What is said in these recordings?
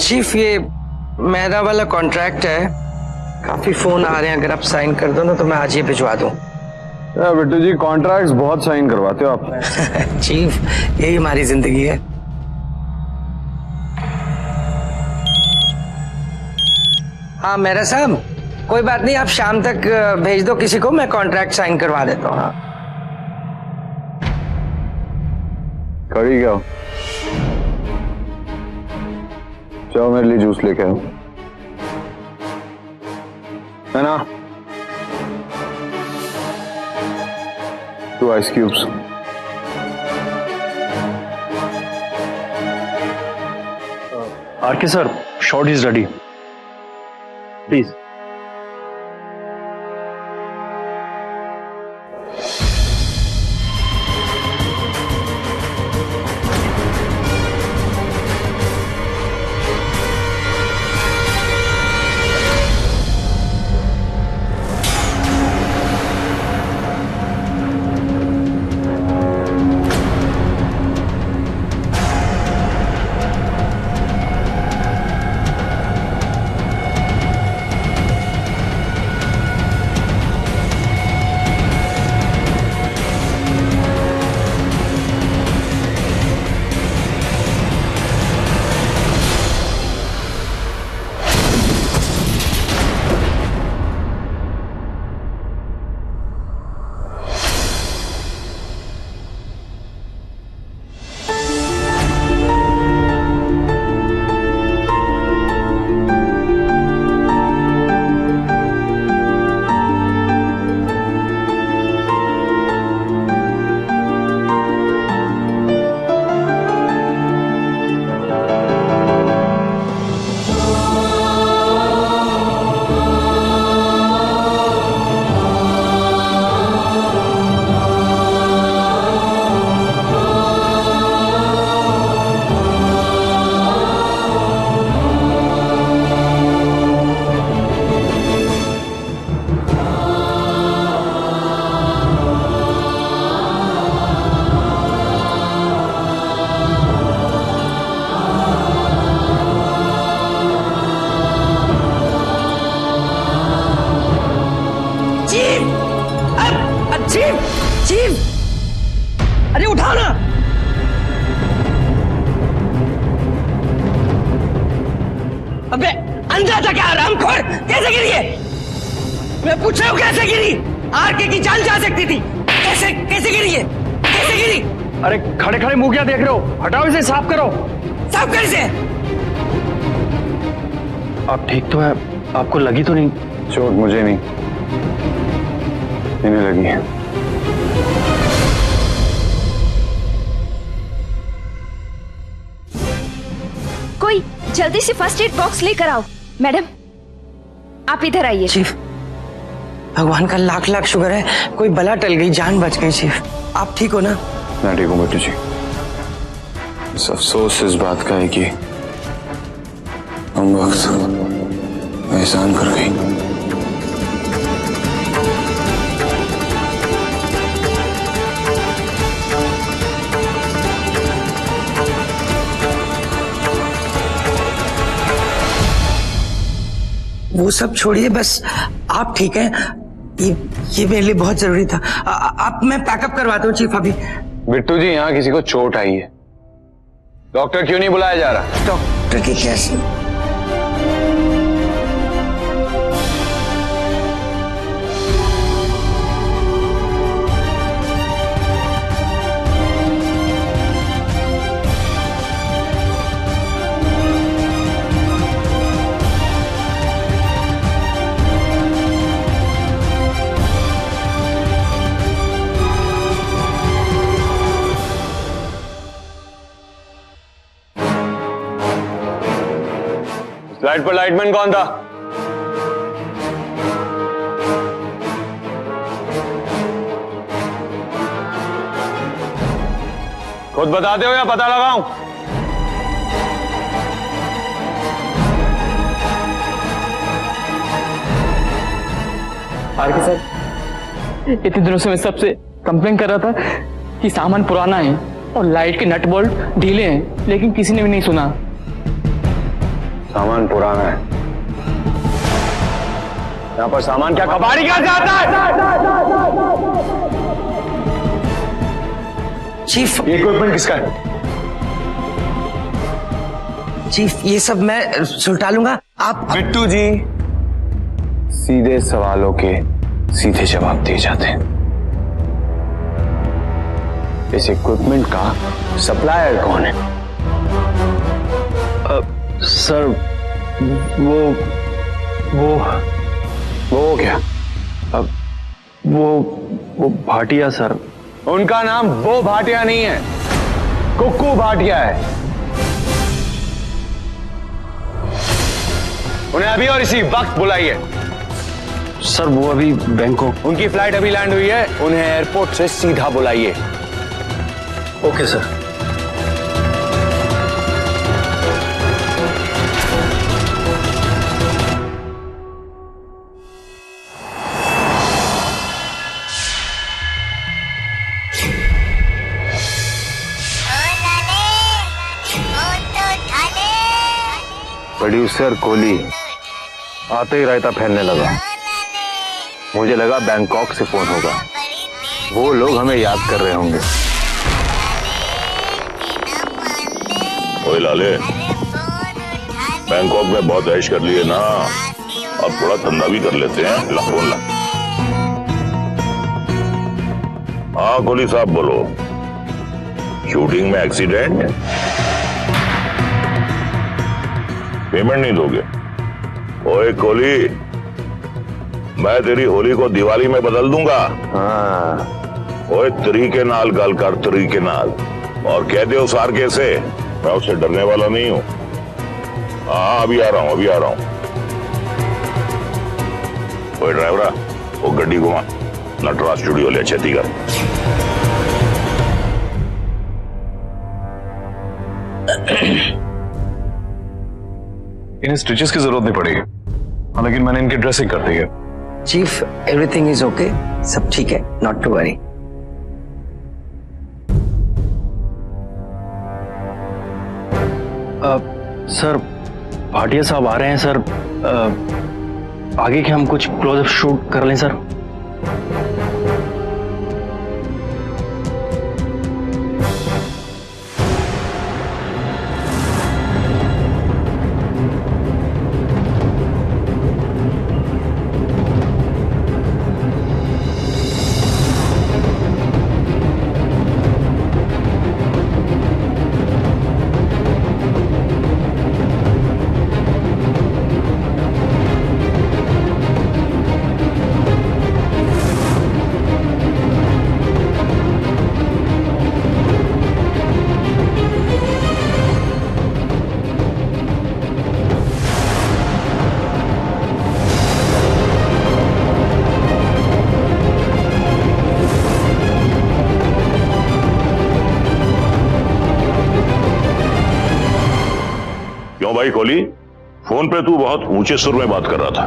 Chief, ये मेरा वाला कॉन्ट्रैक्ट है, काफी फोन आ रहे हैं, अगर आप साइन कर दो ना तो मैं आज ही भिजवा दूं। बिट्टू जी, कॉन्ट्रैक्ट्स बहुत साइन करवाते हो आप। चीफ, यही हमारी जिंदगी है। हाँ मेरा साहब, कोई बात नहीं, आप शाम तक भेज दो किसी को, मैं कॉन्ट्रैक्ट साइन करवा देता हूँ। हाँ करी क्या? जाओ मेरे लिए जूस लेके आओ। है ना? 2 ice cubes. R K sir, shot is ready, please. Chief, अरे उठाओ ना। अबे अंधा था क्या हरामखोर? कैसे गिरी है? मैं पूछ रहा हूँ कैसे गिरी? आरके की जान जा सकती थी। कैसे कैसे गिरी है? कैसे गिरी? अरे खड़े खड़े मुंह क्या देख रहे हो? हटाओ इसे, साफ करो। साफ कर इसे। आप ठीक तो है? आपको लगी तो नहीं? चोट मुझे नहीं, इन्हें लगी है। कोई जल्दी से फर्स्ट एड बॉक्स लेकर आओ। मैडम आप इधर आइए। चीफ, भगवान का लाख लाख शुक्र है, कोई बला टल गई, जान बच गई। चीफ आप ठीक हो ना? मैं ठीक हूँ बिट्टू जी। इस अफसोस इस बात का है कि हम वक्त एहसान कर गई। वो सब छोड़िए, बस आप ठीक हैं? ये मेरे लिए बहुत जरूरी था। आप, मैं पैकअप करवाता हूँ चीफ अभी। बिट्टू जी, यहाँ किसी को चोट आई है, डॉक्टर क्यों नहीं बुलाया जा रहा? डॉक्टर की कैसे? लाइट पर लाइटमैन कौन था? खुद बताते हो या पता लगाऊं? आरके सर, इतने दिनों से मैं सबसे कंप्लेन कर रहा था कि सामान पुराना है और लाइट के नट बोल्ट ढीले हैं, लेकिन किसी ने भी नहीं सुना। सामान पुराना है। यहाँ पर सामान क्या कबाड़ी का जाता है? चीफ, ये इक्विपमेंट किसका है? चीफ ये सब मैं सुलटा लूंगा। आप बिट्टू जी, सीधे सवालों के सीधे जवाब दिए जाते हैं। इस इक्विपमेंट का सप्लायर कौन है? सर वो क्या? वो भाटिया सर। उनका नाम वो भाटिया नहीं है, कुक्कू भाटिया है। उन्हें अभी और इसी वक्त बुलाइए। सर वो अभी बैंकॉक। उनकी फ्लाइट अभी लैंड हुई है, उन्हें एयरपोर्ट से सीधा बुलाइए। Okay sir. प्रोड्यूसर कोहली आते ही रायता फैलने लगा। मुझे लगा बैंकॉक से फोन होगा, वो लोग हमें याद कर रहे होंगे। ओए लाले, बैंकॉक में बहुत ऐश कर लिए ना, अब थोड़ा धंधा भी कर लेते हैं। ला फोन ला। हाँ कोहली साहब बोलो, शूटिंग में एक्सीडेंट, पेमेंट नहीं दोगे? ओए कोहली, मैं तेरी होली को दिवाली में बदल दूंगा। हाँ, ओए तरीके नाल गल कर, तरीके नाल, और कह दे उस आर के से मैं उससे डरने वाला नहीं हूं। हाँ अभी आ रहा हूं, अभी आ रहा हूं। ओए ड्राइवरा, वो गड्डी घुमा, नटराज स्टूडियो ले छत्तीसगढ़। इन्हें स्टिचेस की जरूरत नहीं पड़ेगी, लेकिन मैंने इनकी ड्रेसिंग कर दी है। चीफ एवरीथिंग इज ओके, सब ठीक है, not to worry. Sir Bhatia साहब आ रहे हैं सर। आगे के हम कुछ क्लोजअप शूट कर लें सर। क्यों भाई कोहली, फोन पे तू बहुत ऊंचे सुर में बात कर रहा था।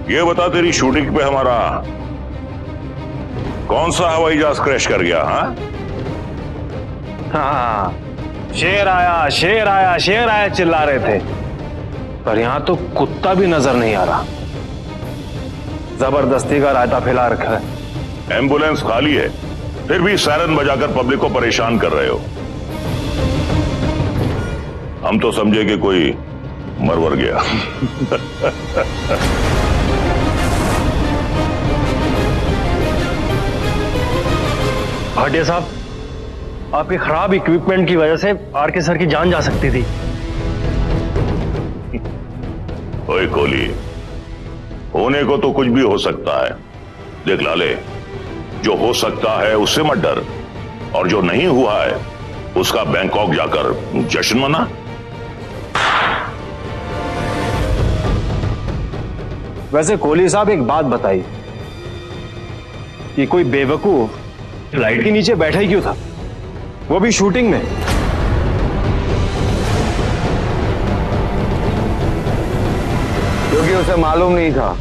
ये बता, तेरी शूटिंग पे हमारा कौन सा हवाई जहाज क्रैश कर गया? हाँ, शेर आया, शेर आया, शेर आया चिल्ला रहे थे, पर यहां तो कुत्ता भी नजर नहीं आ रहा। जबरदस्ती का रायता फैला रखा है। एम्बुलेंस खाली है, फिर भी सायरन बजाकर पब्लिक को परेशान कर रहे हो। हम तो समझे कि कोई मरवर गया। भाटिया साहब, आपके खराब इक्विपमेंट की वजह से आर के सर की जान जा सकती थी। ओए कोहली, होने को तो कुछ भी हो सकता है। देख लाले, जो हो सकता है उससे मत डर, और जो नहीं हुआ है उसका बैंकॉक जाकर जश्न मना। वैसे कोहली साहब एक बात बताइए कि कोई बेवकूफ फ्लाइट के नीचे बैठा ही क्यों था, वो भी शूटिंग में? क्योंकि उसे मालूम नहीं था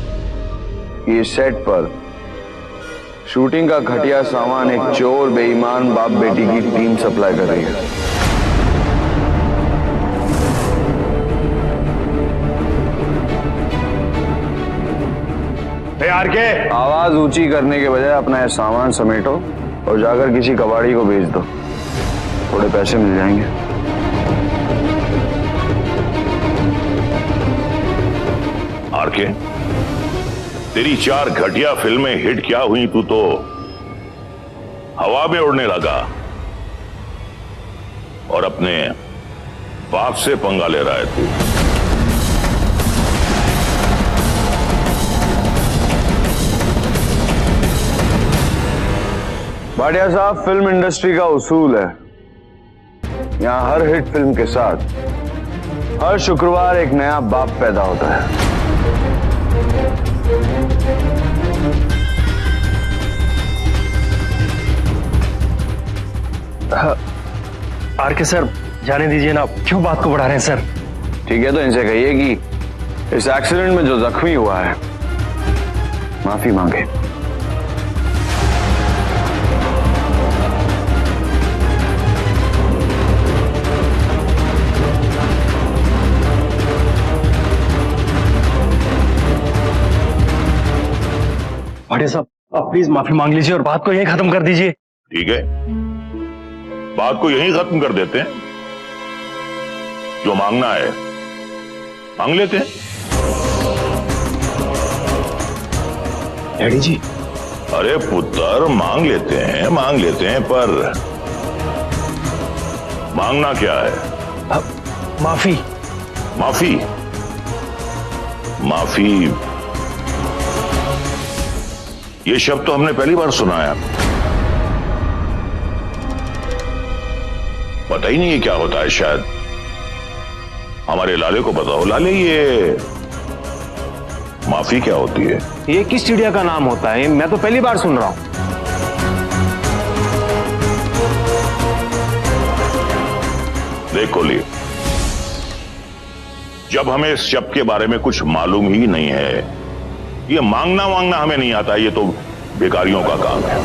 कि इस सेट पर शूटिंग का घटिया सामान एक चोर बेईमान बाप बेटी की टीम सप्लाई कर रही है। आर के, आवाज ऊंची करने के बजाय अपना ये सामान समेटो और जाकर किसी कबाड़ी को बेच दो, थोड़े पैसे मिल जाएंगे। आर के, तेरी 4 घटिया फिल्में हिट क्या हुई, तू तो हवा में उड़ने लगा और अपने बाप से पंगा ले रहा है तू। भाटिया साहब, फिल्म इंडस्ट्री का उसूल है, यहां हर हिट फिल्म के साथ हर शुक्रवार एक नया बाप पैदा होता है। आर के सर, जाने दीजिए ना, क्यों बात को बढ़ा रहे हैं सर? ठीक है, तो इनसे कहिए कि इस एक्सीडेंट में जो जख्मी हुआ है माफी मांगे। भाटिया साहब, आप प्लीज माफी मांग लीजिए और बात को यहीं खत्म कर दीजिए। ठीक है, बात को यहीं खत्म कर देते हैं। जो मांगना है मांग लेते हैं। डैडी जी, अरे पुत्र, मांग लेते हैं, पर मांगना क्या है? माफी। माफी? माफी, ये शब्द तो हमने पहली बार सुना है। पता ही नहीं है क्या होता है, शायद हमारे लाले को पता हो। लाले, ये माफी क्या होती है? ये किस चिड़िया का नाम होता है? मैं तो पहली बार सुन रहा हूं। देख कोहली, जब हमें इस शब्द के बारे में कुछ मालूम ही नहीं है, ये मांगना वांगना हमें नहीं आता, ये तो भिखारियों का काम है।